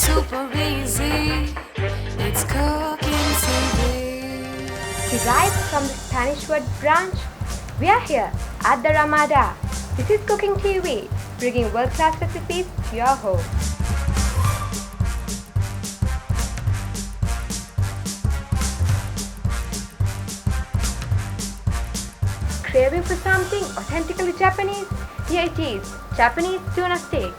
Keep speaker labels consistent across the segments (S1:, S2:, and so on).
S1: super easy. It's cooking TV.
S2: Derived from the Spanish word branch, we are here at the Ramada. This is Cooking TV, bringing world-class recipes to your home. Craving for something authentically Japanese? Here it is, Japanese tuna steak.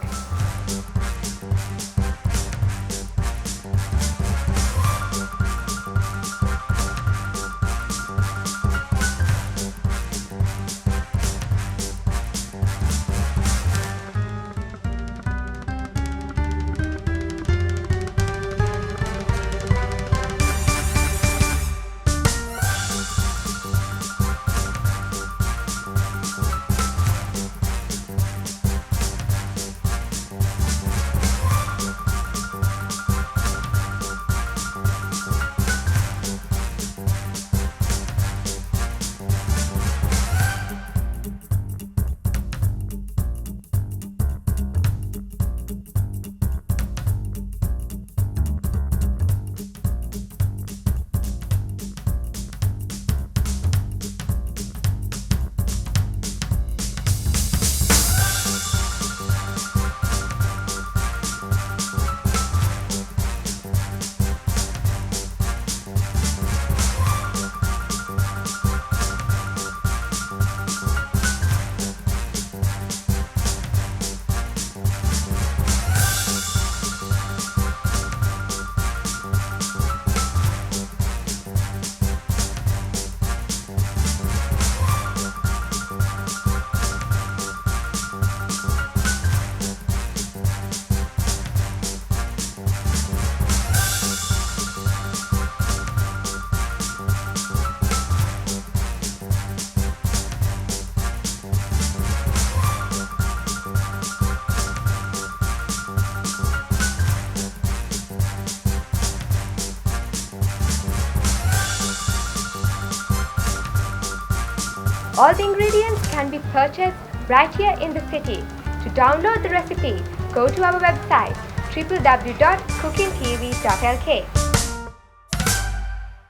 S2: All the ingredients can be purchased right here in the city. To download the recipe, go to our website www.cookingtv.lk.